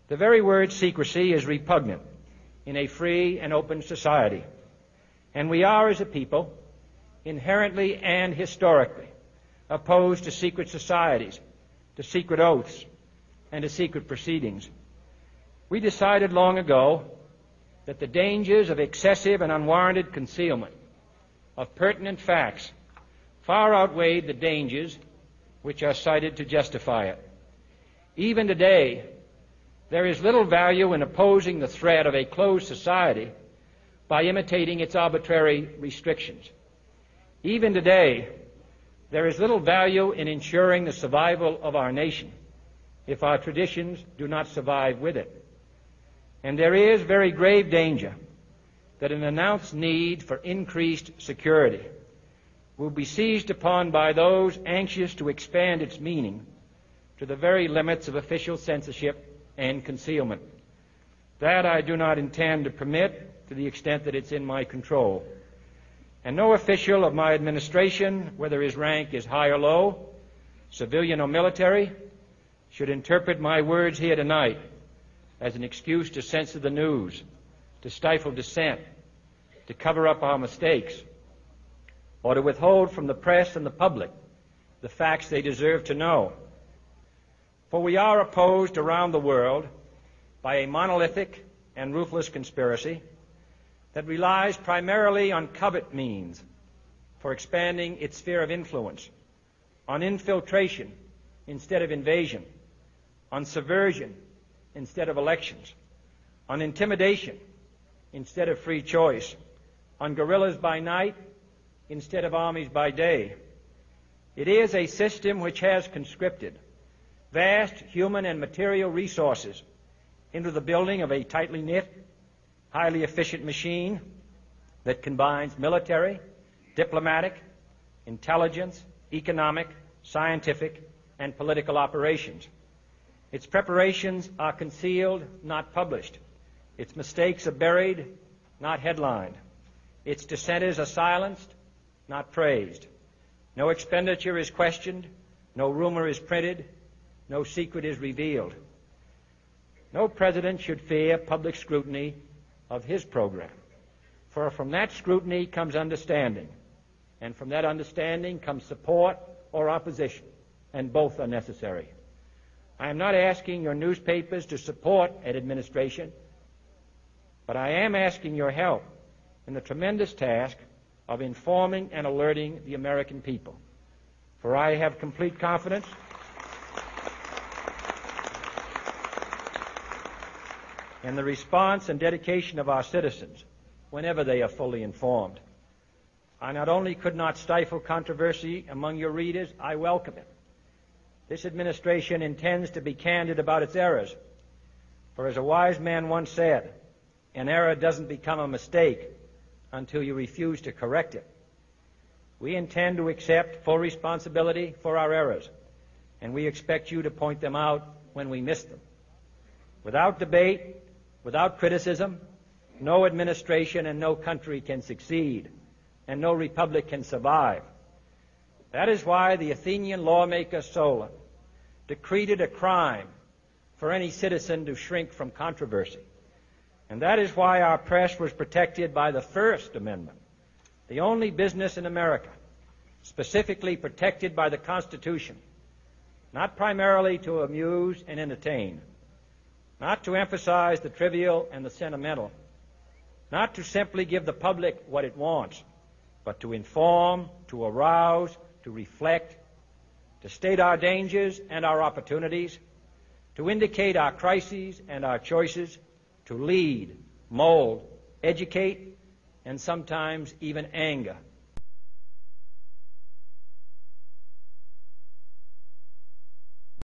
The very word secrecy is repugnant in a free and open society, and we are, as a people, inherently and historically opposed to secret societies, to secret oaths, and to secret proceedings. We decided long ago that the dangers of excessive and unwarranted concealment of pertinent facts far outweighed the dangers which are cited to justify it. Even today, there is little value in opposing the threat of a closed society by imitating its arbitrary restrictions. Even today, there is little value in ensuring the survival of our nation if our traditions do not survive with it. And there is very grave danger that an announced need for increased security will be seized upon by those anxious to expand its meaning to the very limits of official censorship and concealment. That I do not intend to permit to the extent that it's in my control. And no official of my administration, whether his rank is high or low, civilian or military, should interpret my words here tonight as an excuse to censor the news, to stifle dissent, to cover up our mistakes, or to withhold from the press and the public the facts they deserve to know. For we are opposed around the world by a monolithic and ruthless conspiracy that relies primarily on covert means for expanding its sphere of influence, on infiltration instead of invasion, on subversion instead of elections, on intimidation instead of free choice, on guerrillas by night instead of armies by day. It is a system which has conscripted vast human and material resources into the building of a tightly knit, highly efficient machine that combines military, diplomatic, intelligence, economic, scientific, and political operations. Its preparations are concealed, not published. Its mistakes are buried, not headlined. Its dissenters are silenced, not praised. No expenditure is questioned, no rumor is printed, no secret is revealed. No president should fear public scrutiny of his program, for from that scrutiny comes understanding, and from that understanding comes support or opposition, and both are necessary. I am not asking your newspapers to support an administration, but I am asking your help in the tremendous task of informing and alerting the American people. For I have complete confidence in the response and dedication of our citizens whenever they are fully informed. I not only could not stifle controversy among your readers, I welcome it. This administration intends to be candid about its errors. For as a wise man once said, an error doesn't become a mistake until you refuse to correct it. We intend to accept full responsibility for our errors, and we expect you to point them out when we miss them. Without debate, without criticism, no administration and no country can succeed, and no republic can survive. That is why the Athenian lawmaker Solon decreed it a crime for any citizen to shrink from controversy. And that is why our press was protected by the First Amendment, the only business in America specifically protected by the Constitution, not primarily to amuse and entertain, not to emphasize the trivial and the sentimental, not to simply give the public what it wants, but to inform, to arouse, to reflect, to state our dangers and our opportunities, to indicate our crises and our choices, to lead, mold, educate, and sometimes even anger